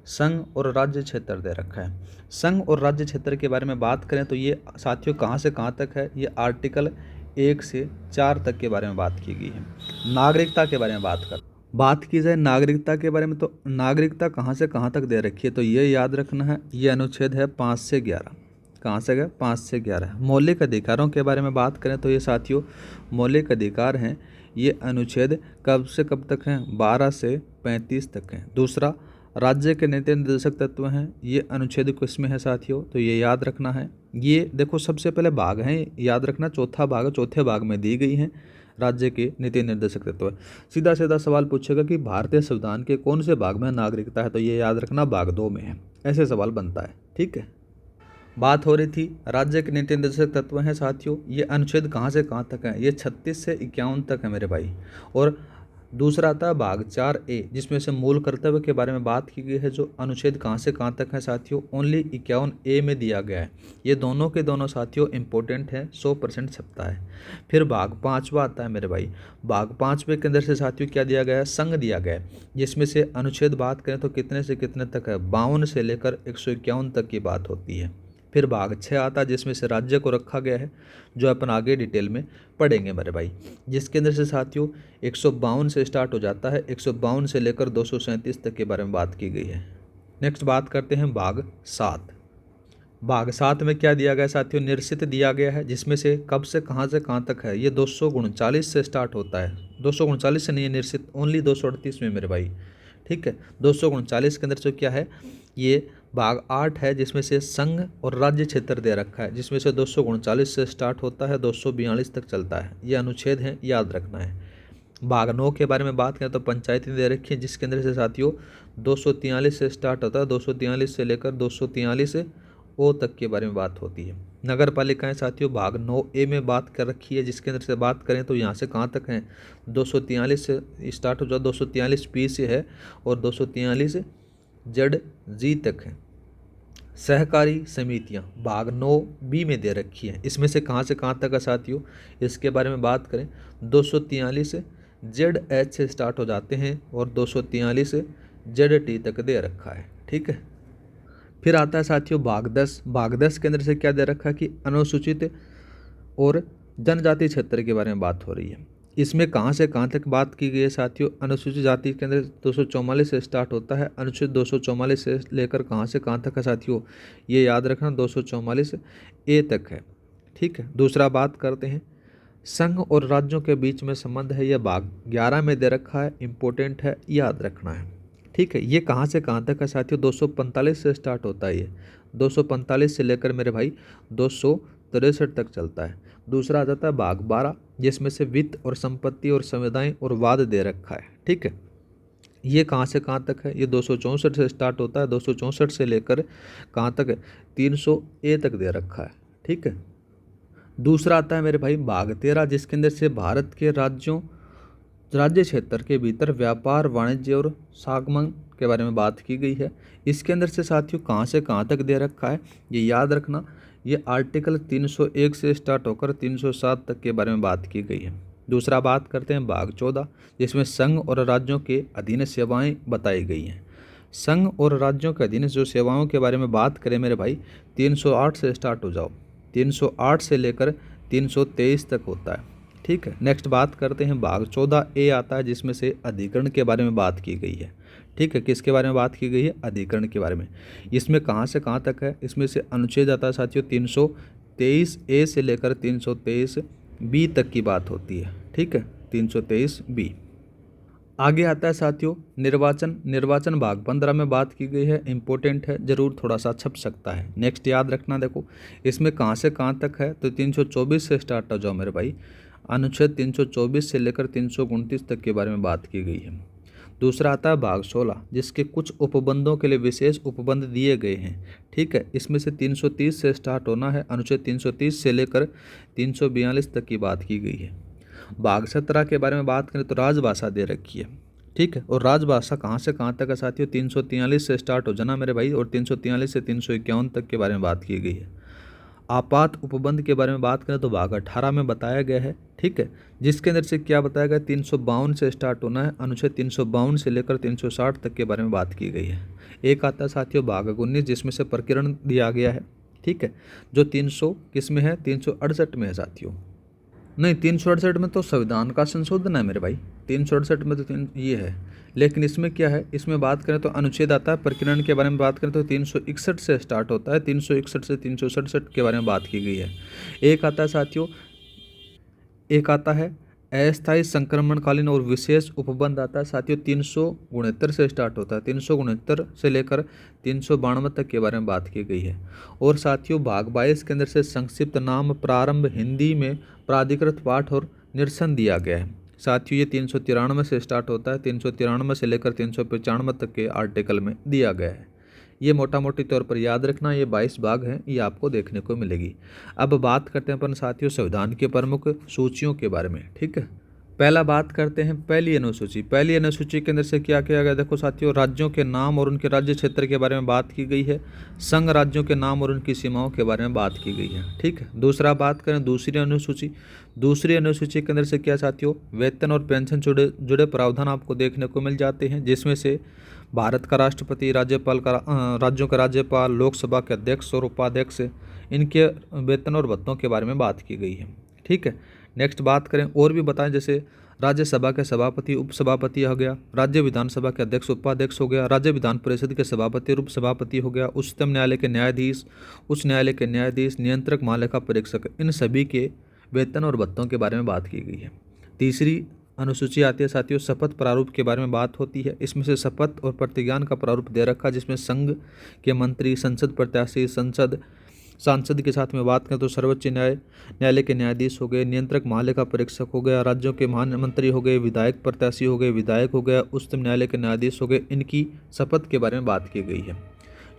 संघ और राज्य क्षेत्र दे रखा है। संघ और राज्य क्षेत्र के बारे में बात करें तो ये साथियों कहाँ से कहाँ तक है, ये आर्टिकल 1 से 4 तक के बारे में बात की गई है। नागरिकता के बारे में बात की जाए नागरिकता के बारे में तो नागरिकता कहाँ से कहाँ तक दे रखी है, तो ये याद रखना है, ये अनुच्छेद है 5 से 11। कहाँ से गए, 5 से 11। मौलिक अधिकारों के बारे में बात करें तो ये साथियों मौलिक अधिकार हैं, ये अनुच्छेद कब से कब तक हैं, 12 से 35 तक हैं। दूसरा राज्य के नीति निर्देशक तत्व हैं, ये अनुच्छेद किसमें है साथियों, तो ये याद रखना है। ये देखो सबसे पहले भाग हैं, याद रखना, चौथा भाग, चौथे भाग में दी गई हैं राज्य के नीति निर्देशक तत्व। सीधा सीधा सवाल पूछेगा कि भारतीय संविधान के कौन से भाग में नागरिकता है, तो ये याद रखना भाग 2 में है, ऐसे सवाल बनता है, ठीक है। बात हो रही थी राज्य के नीति निर्देशक तत्व हैं साथियों, ये अनुच्छेद कहाँ से कहाँ तक है, ये 36 से 51 तक है मेरे भाई। और दूसरा आता है भाग 4A जिसमें से मूल कर्तव्य के बारे में बात की गई है, जो अनुच्छेद कहाँ से कहाँ तक है साथियों, ओनली 51A में दिया गया है। ये दोनों के दोनों साथियों इंपॉर्टेंट है, 100% छपता है। फिर भाग 5वां आता है मेरे भाई, भाग 5वें के अंदर से साथियों क्या दिया गया है, संघ दिया गया है, जिसमें से अनुच्छेद बात करें तो कितने से कितने तक है, 52 से लेकर 151 तक की बात होती है, फिर भाग 6 आता है जिसमें से राज्य को रखा गया है, जो अपन आगे डिटेल में पढ़ेंगे मेरे भाई, जिसके अंदर से साथियों 152 से स्टार्ट हो जाता है, 152 से लेकर 237 तक के बारे में बात की गई है। नेक्स्ट बात करते हैं भाग 7। भाग 7 में क्या दिया गया साथियों, निरसित दिया गया है, जिसमें से कब से कहाँ तक है, ये 239 से स्टार्ट होता है, 239 से नहीं है निरसित, ओनली 238 में मेरे भाई, ठीक है। 239 के अंदर जो क्या है, ये भाग 8 है, जिसमें से संघ और राज्य क्षेत्र दे रखा है, जिसमें से 239 से स्टार्ट होता है, 242 तक चलता है, ये अनुच्छेद है, याद रखना है। भाग 9 के बारे में बात करें तो पंचायती दे रखी है, जिसके अंदर से साथियों 243 से स्टार्ट होता है, 243 से लेकर 243 ओ तक के बारे में बात होती है। नगर पालिकाएँ साथियों भाग 9A में बात कर रखी है, जिसके अंदर से बात करें तो यहाँ से कहाँ तक है, 243 से स्टार्ट हो जाए, 243 से है और 243 ZG तक है। सहकारी समितियाँ भाग 9B में दे रखी है, इसमें से कहाँ तक है साथियों, इसके बारे में बात करें 243 ZH से स्टार्ट हो जाते हैं और 243 ZT तक दे रखा है, ठीक है। फिर आता है साथियों भाग 10। भाग 10 के अंदर से क्या दे रखा है कि अनुसूचित और जनजाति क्षेत्र के बारे में बात हो रही है। इसमें कहाँ से कहाँ तक बात की गई है साथियों, अनुसूचित जाति के अंदर 244 से स्टार्ट होता है, अनुच्छेद 244 से लेकर कहाँ से कहाँ तक है साथियों, ये याद रखना 244 ए तक है, ठीक है। दूसरा बात करते हैं संघ और राज्यों के बीच में संबंध है, यह भाग 11 में दे रखा है, इम्पोर्टेंट है, याद रखना है, ठीक है। ये कहाँ से कहाँ तक है साथियों, 245 से स्टार्ट होता है, ये 245 से लेकर मेरे भाई 263 तक चलता है। दूसरा आ जाता है भाग 12, जिसमें से वित्त और संपत्ति और संविदाएं और वाद दे रखा है, ठीक है। ये कहाँ से कहाँ तक है, ये 264 से स्टार्ट होता है, 264 से लेकर कहाँ तक है, 300 तक दे रखा है, ठीक है। दूसरा आता है मेरे भाई भाग 13, जिसके अंदर से भारत के राज्य क्षेत्र के भीतर व्यापार वाणिज्य और सागमन के बारे में बात की गई है। इसके अंदर से साथियों कहाँ से कहाँ तक दे रखा है, ये याद रखना, ये आर्टिकल 301 से स्टार्ट होकर 307 तक के बारे में बात की गई है। दूसरा बात करते हैं भाग 14, जिसमें संघ और राज्यों के अधीन सेवाएं बताई गई हैं। संघ और राज्यों के अधीन जो सेवाओं के बारे में बात करें मेरे भाई, 308 से स्टार्ट हो जाओ, 308 से लेकर 323 तक होता है, ठीक है। नेक्स्ट बात करते हैं भाग 14A आता है, जिसमें से अधिकरण के बारे में बात की गई है, ठीक है। किसके बारे में बात की गई है, अधिकरण के बारे में। इसमें कहाँ से कहाँ तक है, इसमें से अनुच्छेद आता है साथियों 323A से लेकर 323B तक की बात होती है, ठीक है, 323B। आगे आता है साथियों निर्वाचन भाग 15 में बात की गई है, इंपॉर्टेंट है, जरूर थोड़ा सा छप सकता है। नेक्स्ट याद रखना, देखो इसमें कहाँ से कहाँ तक है, तो 324 से स्टार्ट हो जाओ मेरे भाई, अनुच्छेद 324 से लेकर 329 तक के बारे में बात की गई है। दूसरा आता है भाग 16, जिसके कुछ उपबंधों के लिए विशेष उपबंध दिए गए हैं, ठीक है। इसमें से 330 से स्टार्ट होना है, अनुच्छेद 330 से लेकर 342 तक की बात की गई है। भाग 17 के बारे में बात करें तो राजभाषा दे रखी है, ठीक है। और राजभाषा कहाँ से कहाँ तक है साथियों, 343 से स्टार्ट हो जाना मेरे भाई, और 343 से 351 तक के बारे में बात की गई है। आपात उपबंध के बारे में बात करें तो भाग 18 में बताया गया है, ठीक है, जिसके अंदर से क्या बताया गया, 352 से स्टार्ट होना है, अनुच्छेद 352 से लेकर 360 तक के बारे में बात की गई है। एक आता है साथियों भाग 19, जिसमें से प्रकरण दिया गया है, ठीक है, जो 300 किस में है, 368 में है साथियों, नहीं 368 में तो संविधान का संशोधन है मेरे भाई, 368 में तो ये है, लेकिन इसमें क्या है, इसमें बात करें तो अनुच्छेद आता है, प्रकरण के बारे में बात करें तो 361 से स्टार्ट होता है, 361 से 367 के बारे में बात की गई है। एक आता है साथियों, एक आता है अस्थायी संक्रमणकालीन और विशेष उपबंध आता है साथियों, 369 से स्टार्ट होता है, 369 से लेकर 392 तक के बारे में बात की गई है। और साथियों भाग 22 के अंदर से संक्षिप्त नाम प्रारंभ हिंदी में प्राधिकृत पाठ और निरसन दिया गया है साथियों, ये 393 से स्टार्ट होता है, 393 से लेकर 395 तक के आर्टिकल में दिया गया है। ये मोटा मोटी तौर पर याद रखना, ये 22 भाग हैं, ये आपको देखने को मिलेगी। अब बात करते हैं अपन साथियों संविधान के प्रमुख सूचियों के बारे में, ठीक है। पहला बात करते हैं पहली अनुसूची। पहली अनुसूची के अंदर से क्या किया गया, देखो साथियों, राज्यों के नाम और उनके राज्य क्षेत्र के बारे में बात की गई है। संघ राज्यों के नाम और उनकी सीमाओं के बारे में बात की गई है। ठीक है। दूसरा बात करें दूसरी अनुसूची। दूसरी अनुसूची के अंदर से क्या साथियों, वेतन और पेंशन जुड़े प्रावधान आपको देखने को मिल जाते हैं, जिसमें से भारत का राष्ट्रपति, राज्यों का राज्यपाल, लोकसभा के अध्यक्ष और उपाध्यक्ष, इनके वेतन और भत्तों के बारे में बात की गई है। ठीक है। नेक्स्ट बात करें और भी बताएं, जैसे राज्यसभा के सभापति, उपसभापति हो गया, राज्य विधानसभा के अध्यक्ष, उपाध्यक्ष हो गया, राज्य विधान परिषद के सभापति और उपसभापति हो गया, उच्चतम न्यायालय के न्यायाधीश, उच्च न्यायालय के न्यायाधीश, नियंत्रक, महालेखा परीक्षक, इन सभी के वेतन और भत्तों के बारे में बात की गई है। तीसरी अनुसूची आती है साथियों शपथ प्रारूप के बारे में बात होती है। इसमें से शपथ और प्रतिज्ञान का प्रारूप दे रखा, जिसमें संघ के मंत्री, संसद प्रत्याशी, सांसद के साथ में बात करें तो सर्वोच्च न्यायालय के न्यायाधीश हो गए, नियंत्रक, महालेखा परीक्षक हो गया, राज्यों के महामंत्री हो गए, विधायक प्रत्याशी हो गए, विधायक हो गया, उच्चतम न्यायालय के न्यायाधीश हो गए, इनकी शपथ के बारे में बात की गई है।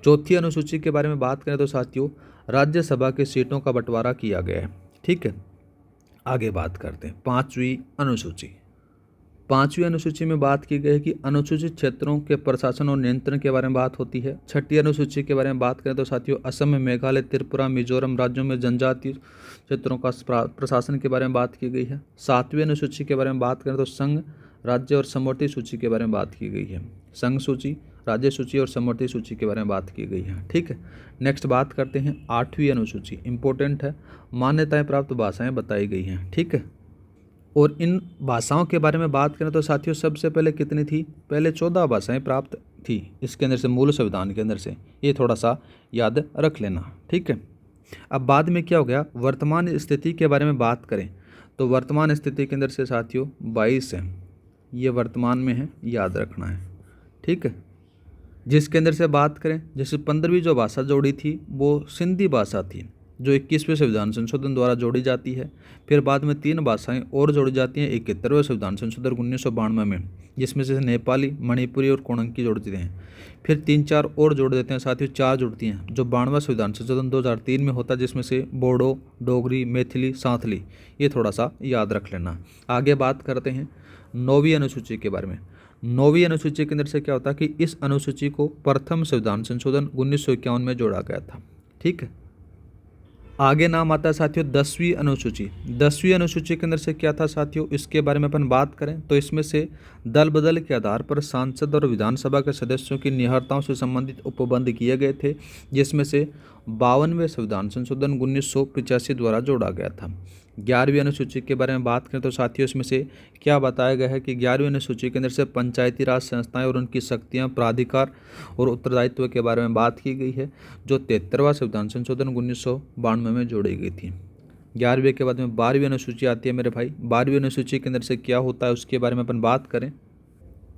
चौथी अनुसूची के बारे में बात करें तो साथियों राज्यसभा के सीटों का बंटवारा किया गया है। ठीक है। आगे बात करते हैं पांचवी अनुसूची। पांचवी अनुसूची में बात की गई है कि अनुसूचित क्षेत्रों के प्रशासन और नियंत्रण के बारे में बात होती है। छठी अनुसूची के बारे में बात करें तो साथियों असम में, मेघालय, त्रिपुरा, मिजोरम राज्यों में जनजातीय क्षेत्रों का प्रशासन के बारे में बात की गई है। सातवीं अनुसूची के बारे में बात करें तो संघ, राज्य और समवर्ती सूची के बारे में बात की गई है। संघ सूची, राज्य सूची और समवर्ती सूची के बारे में बात की गई है। ठीक है। नेक्स्ट बात करते हैं आठवीं अनुसूची, इंपॉर्टेंट है, मान्यताएं प्राप्त भाषाएं बताई गई हैं। ठीक है। और इन भाषाओं के बारे में बात करें तो साथियों सबसे पहले कितनी थी, पहले 14 भाषाएं प्राप्त थी इसके अंदर से, मूल संविधान के अंदर से, ये थोड़ा सा याद रख लेना। ठीक है। अब बाद में क्या हो गया, वर्तमान स्थिति के बारे में बात करें तो वर्तमान स्थिति के अंदर से साथियों 22 है, ये वर्तमान में है, याद रखना है। ठीक है। जिसके अंदर से बात करें, जैसे 15वीं जो भाषा जोड़ी थी वो सिंधी भाषा थी, जो 21वें संविधान संशोधन द्वारा जोड़ी जाती है। फिर बाद में 3 भाषाएं और जोड़ी जाती हैं 71वें संविधान संशोधन 1992 में, जिसमें से नेपाली, मणिपुरी और कोणंकी जोड़ देते हैं। फिर 3-4 और जोड़ देते हैं साथियों, 4 जुड़ती हैं, जो 92वां संविधान संशोधन 2003 में होता है, जिसमें से बोडो, डोगरी, मैथिली, सांथली, ये थोड़ा सा याद रख लेना। आगे बात करते हैं 9वीं अनुसूची के बारे में। 9वीं अनुसूची के अंदर से क्या होता है कि इस अनुसूची को प्रथम संविधान संशोधन 1951 में जोड़ा गया था। ठीक है। आगे नाम आता है साथियों 10वीं अनुसूची। 10वीं अनुसूची के अंदर से क्या था साथियों, इसके बारे में अपन बात करें तो इसमें से दल बदल के आधार पर सांसद और विधानसभा के सदस्यों की निहर्ताओं से संबंधित उपबंध किए गए थे, जिसमें से 52वें संविधान संशोधन 1985 द्वारा जोड़ा गया था। 11वीं अनुसूची के बारे में बात करें तो साथियों इसमें से क्या बताया गया है कि 11वीं अनुसूची के अंदर से पंचायती राज संस्थाएं और उनकी शक्तियां, प्राधिकार और उत्तरदायित्व के बारे में बात की गई है, जो 73वां संविधान संशोधन 1992 में जोड़ी गई थी। 11वीं के बाद में 12वीं अनुसूची आती है मेरे भाई। 12वीं अनुसूची के अंदर से क्या होता है उसके बारे में अपन बात करें,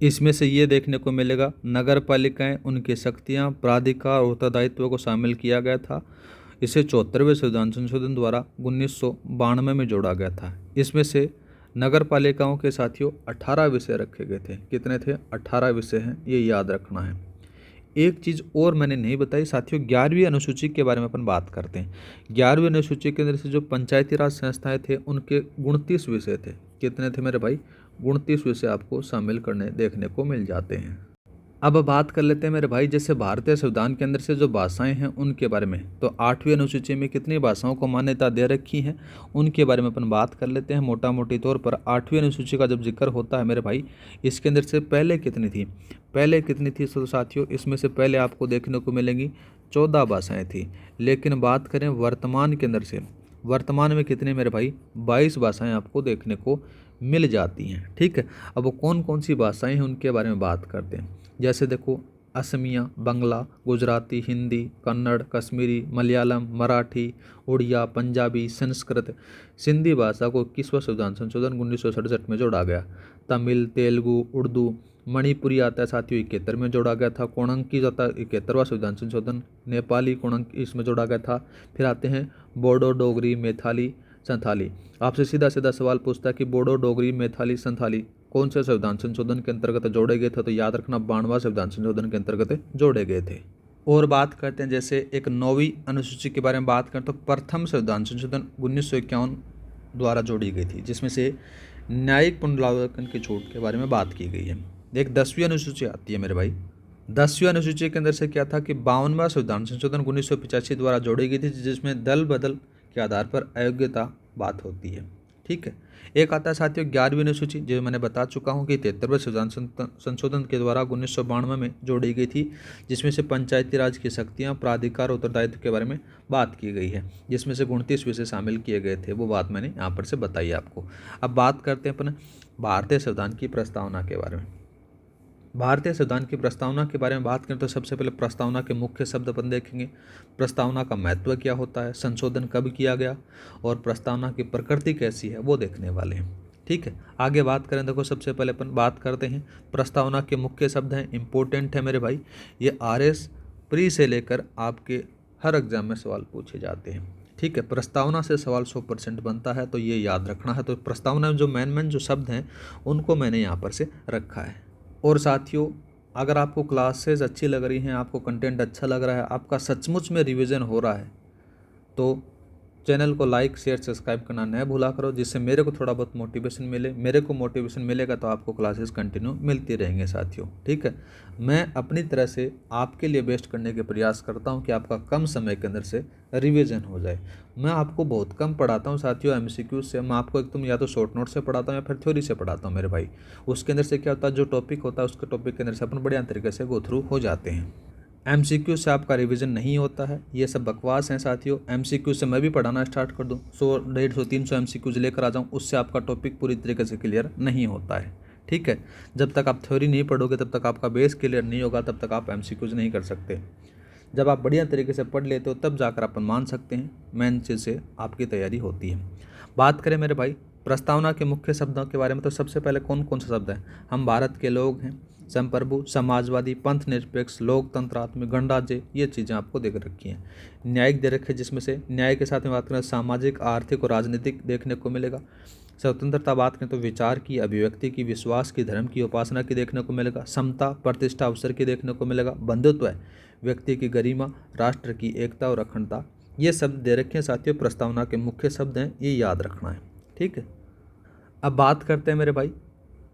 इसमें से ये देखने को मिलेगा नगर पालिकाएँ, उनकी शक्तियाँ, प्राधिकार और उत्तरदायित्व को शामिल किया गया था। इसे 74वें संविधान संशोधन द्वारा 1992 में जोड़ा गया था। इसमें से नगर पालिकाओं के साथियों 18 विषय रखे गए थे। कितने थे, 18 विषय हैं, ये याद रखना है। एक चीज़ और मैंने नहीं बताई साथियों, 11वीं अनुसूची के बारे में अपन बात करते हैं। 11वीं अनुसूची के अंदर से जो पंचायती राज संस्थाएं थे उनके 29 विषय थे। कितने थे मेरे भाई, 29 विषय आपको शामिल करने देखने को मिल जाते हैं। अब बात कर लेते हैं मेरे भाई, जैसे भारतीय संविधान के अंदर से जो भाषाएं हैं उनके बारे में। तो 8वीं अनुसूची में कितनी भाषाओं को मान्यता दे रखी है उनके बारे में अपन बात कर लेते हैं। मोटा मोटी तौर पर 8वीं अनुसूची का जब जिक्र होता है मेरे भाई, इसके अंदर से पहले कितनी थी, तो साथियों इसमें से पहले आपको देखने को मिलेंगी 14 भाषाएँ थी। लेकिन बात करें वर्तमान के अंदर से, वर्तमान में कितने मेरे भाई, 22 भाषाएँ आपको देखने को मिल जाती हैं। ठीक है। अब वो कौन कौन सी भाषाएँ हैं उनके बारे में बात करते हैं। जैसे देखो असमिया, बंगला, गुजराती, हिंदी, कन्नड़, कश्मीरी, मलयालम, मराठी, उड़िया, पंजाबी, संस्कृत। सिंधी भाषा को 21वां संविधान संशोधन 1967 में जोड़ा गया। तमिल, तेलुगु, उर्दू, मणिपुरी आता है साथियों 71 में जोड़ा गया था। कोणंकी जाता है 71वां संविधान संशोधन, नेपाली, कोणंकी इसमें जोड़ा गया था। फिर आते हैं बोडो, डोगरी, मैथिली, संथाली। आपसे सीधा सीधा सवाल पूछता है कि बोडो, डोगरी, मैथिली, संथाली कौन से संविधान संशोधन के अंतर्गत जोड़े गए थे, तो याद रखना 92वां संविधान संशोधन के अंतर्गत जोड़े गए थे। और बात करते हैं जैसे एक 9वीं अनुसूची के बारे में बात करें तो प्रथम संविधान संशोधन 1951 द्वारा जोड़ी गई थी, जिसमें से न्यायिक पुनरावलोकन की छूट के बारे में बात की गई है। एक 10वीं अनुसूची आती है मेरे भाई। 10वीं अनुसूची के अंदर से क्या था कि 52वां संविधान संशोधन 1985 द्वारा जोड़ी गई थी, जिसमें दल बदल के आधार पर अयोग्यता बात होती है। ठीक है। एक आता है साथियों 11वीं अनुसूची, जो मैंने बता चुका हूँ कि 73वें संविधान संशोधन के द्वारा 1992 में जोड़ी गई थी, जिसमें से पंचायती राज की शक्तियाँ, प्राधिकार, उत्तरदायित्व के बारे में बात की गई है, जिसमें से 29 विषय शामिल किए गए थे। वो बात मैंने यहाँ पर से बताई आपको। अब बात करते हैं अपन भारतीय संविधान की प्रस्तावना के बारे में। भारतीय संविधान की प्रस्तावना के बारे में बात करें तो सबसे पहले प्रस्तावना के मुख्य शब्द अपन देखेंगे। प्रस्तावना का महत्व क्या होता है, संशोधन कब किया गया और प्रस्तावना की प्रकृति कैसी है, वो देखने वाले हैं। ठीक है। आगे बात करें, देखो सबसे पहले अपन बात करते हैं प्रस्तावना के मुख्य शब्द हैं, इंपॉर्टेंट है मेरे भाई। ये RS प्री से लेकर आपके हर एग्जाम में सवाल पूछे जाते हैं। ठीक है। प्रस्तावना से सवाल 100% बनता है, तो ये याद रखना है। तो प्रस्तावना में जो मेन जो शब्द हैं उनको मैंने यहाँ पर से रखा है। और साथियों, अगर आपको क्लासेस अच्छी लग रही हैं, आपको कंटेंट अच्छा लग रहा है, आपका सचमुच में रिवीजन हो रहा है, तो चैनल को लाइक, शेयर, सब्सक्राइब करना न भूला करो, जिससे मेरे को थोड़ा बहुत मोटिवेशन मिले। मेरे को मोटिवेशन मिलेगा तो आपको क्लासेस कंटिन्यू मिलती रहेंगे साथियों। ठीक है। मैं अपनी तरह से आपके लिए बेस्ट करने के प्रयास करता हूं कि आपका कम समय के अंदर से रिवीजन हो जाए। मैं आपको बहुत कम पढ़ाता हूं साथियों MCQ से। मैं आपको एकदम या तो शॉर्ट नोट से पढ़ाता हूं या फिर थ्योरी से पढ़ाता हूँ मेरे भाई। उसके अंदर से क्या होता है, जो टॉपिक होता है उसके टॉपिक के अंदर से अपन बढ़िया तरीके से गो थ्रू हो जाते हैं। MCQ से आपका रिवीजन नहीं होता है, ये सब बकवास हैं साथियों। MCQ से मैं भी पढ़ाना स्टार्ट कर दूं, 100, 150, 300 MCQs लेकर आ जाऊं, उससे आपका टॉपिक पूरी तरीके से क्लियर नहीं होता है। ठीक है। जब तक आप थ्योरी नहीं पढ़ोगे, तब तक आपका बेस क्लियर नहीं होगा, तब तक आप MCQs नहीं कर सकते। जब आप बढ़िया तरीके से पढ़ लेते हो तब जाकर अपन मान सकते हैं मेन चीज़ से आपकी तैयारी होती है। बात करें मेरे भाई प्रस्तावना के मुख्य शब्दों के बारे में, तो सबसे पहले कौन कौन से शब्द हैं। हम भारत के लोग हैं, संप्रभु, समाजवादी, पंथ निरपेक्ष, लोकतंत्रात्मक, गणराज्य, ये चीज़ें आपको देख रखी हैं। न्यायिक दे रखे, जिसमें से न्याय के साथ में बात करें सामाजिक, आर्थिक और राजनीतिक देखने को मिलेगा। स्वतंत्रता बात करें तो विचार की, अभिव्यक्ति की, विश्वास की, धर्म की, उपासना की देखने को मिलेगा। समता, प्रतिष्ठा, अवसर की देखने को मिलेगा। बंधुत्व है, व्यक्ति की गरिमा, राष्ट्र की एकता और अखंडता, ये शब्द दे रखे हैं साथियों। प्रस्तावना के मुख्य शब्द हैं, ये याद रखना है। ठीक है। अब बात करते हैं मेरे भाई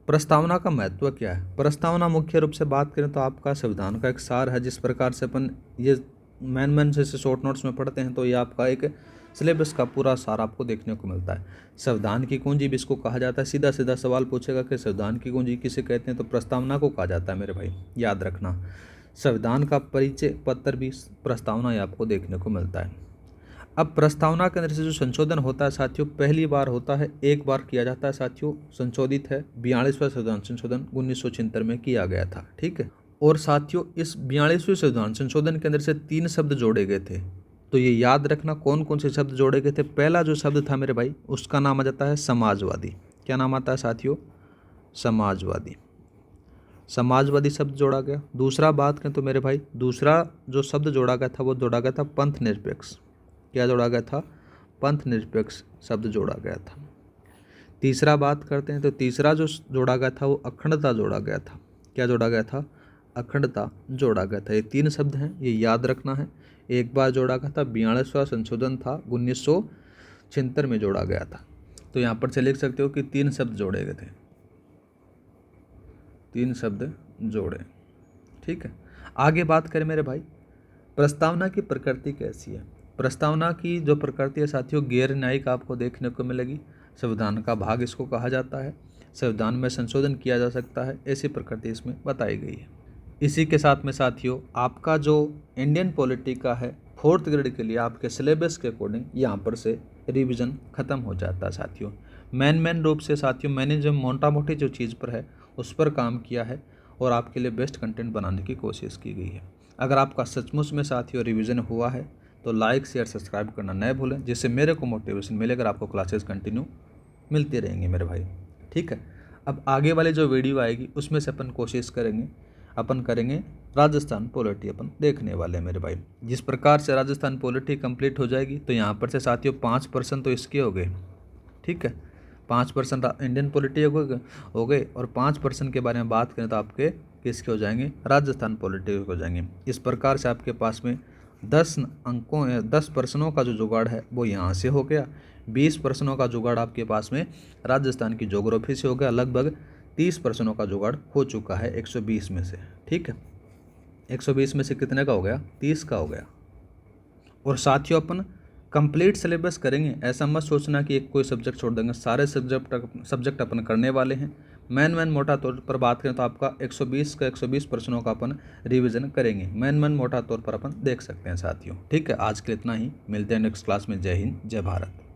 प्रस्तावना का महत्व क्या है। प्रस्तावना मुख्य रूप से बात करें तो आपका संविधान का एक सार है। जिस प्रकार से अपन ये मेन से शॉर्ट नोट्स में पढ़ते हैं, तो ये आपका एक सिलेबस का पूरा सार आपको देखने को मिलता है। संविधान की कुंजी भी इसको कहा जाता है। सीधा सीधा सवाल पूछेगा कि संविधान की कुंजी किसे कहते हैं, तो प्रस्तावना को कहा जाता है मेरे भाई, याद रखना। संविधान का परिचय पत्र भी प्रस्तावना ही आपको देखने को मिलता है। अब प्रस्तावना के अंदर से जो संशोधन होता है साथियों, पहली बार होता है, एक बार किया जाता है साथियों। संशोधित है 42वां संविधान संशोधन 1976 में किया गया था। ठीक है। और साथियों इस 42वें संविधान संशोधन के अंदर से 3 शब्द जोड़े गए थे, तो ये याद रखना कौन कौन से शब्द जोड़े गए थे। पहला जो शब्द था मेरे भाई, उसका नाम आ जाता है समाजवादी। क्या नाम आता है साथियों, समाजवादी। समाजवादी शब्द जोड़ा गया। दूसरा बात करें तो मेरे भाई, दूसरा जो शब्द जोड़ा गया था वो जोड़ा गया था पंथ निरपेक्ष। क्या जोड़ा गया था, पंथ निरपेक्ष शब्द जोड़ा गया था। तीसरा बात करते हैं तो तीसरा जो जोड़ा गया था वो अखंडता जोड़ा गया था। क्या जोड़ा गया था, अखंडता जोड़ा गया था। ये 3 शब्द हैं, ये याद रखना है। एक बार जोड़ा गया था, 42वां संशोधन था 1976 में जोड़ा गया था। तो यहाँ पर से लिख सकते हो कि 3 शब्द जोड़े गए थे, 3 शब्द जोड़े। ठीक है। आगे बात करें मेरे भाई प्रस्तावना की प्रकृति कैसी है। प्रस्तावना की जो प्रकृति है साथियों, गैर न्यायिक आपको देखने को मिलेगी। संविधान का भाग इसको कहा जाता है। संविधान में संशोधन किया जा सकता है, ऐसी प्रकृति इसमें बताई गई है। इसी के साथ में साथियों आपका जो इंडियन पॉलिटी का है 4th ग्रेड के लिए आपके सिलेबस के अकॉर्डिंग यहाँ पर से रिवीजन खत्म हो जाता है साथियों। मेन रूप से साथियों मैंने जो मोटा मोटी जो चीज़ पर है उस पर काम किया है और आपके लिए बेस्ट कंटेंट बनाने की कोशिश की गई है। अगर आपका सचमुच में साथियों रिवीजन हुआ है तो लाइक, शेयर, सब्सक्राइब करना न भूलें, जिससे मेरे को मोटिवेशन मिलेगा, आपको क्लासेस कंटिन्यू मिलती रहेंगी मेरे भाई। ठीक है। अब आगे वाली जो वीडियो आएगी उसमें से अपन करेंगे राजस्थान पॉलिटी अपन देखने वाले हैं मेरे भाई। जिस प्रकार से राजस्थान पॉलिटी कंप्लीट हो जाएगी तो यहाँ पर से साथियों 5% तो इसके हो गए। ठीक है। 5% इंडियन पॉलिटी हो गए और 5% के बारे में बात करें तो आपके किसके हो जाएंगे, राजस्थान पॉलिटी हो जाएंगे। इस प्रकार से आपके पास में 10 अंकों 10 प्रश्नों का जो जुगाड़ है वो यहाँ से हो गया। 20 प्रश्नों का जुगाड़ आपके पास में राजस्थान की ज्योग्राफी से हो गया। लगभग 30 प्रश्नों का जुगाड़ हो चुका है 120 में से। ठीक है, 120 में से कितने का हो गया? 30 का हो गया। और साथियों अपन कंप्लीट सिलेबस करेंगे, ऐसा मत सोचना कि एक कोई सब्जेक्ट छोड़ देंगे, सारे सब्जेक्ट अपन करने वाले हैं। मैन मोटा तौर पर बात करें तो आपका 120 प्रश्नों का अपन रिवीजन करेंगे। मैन मोटा तौर पर अपन देख सकते हैं साथियों। ठीक है, आज के लिए इतना ही, मिलते हैं नेक्स्ट क्लास में। जय हिंद, जय भारत।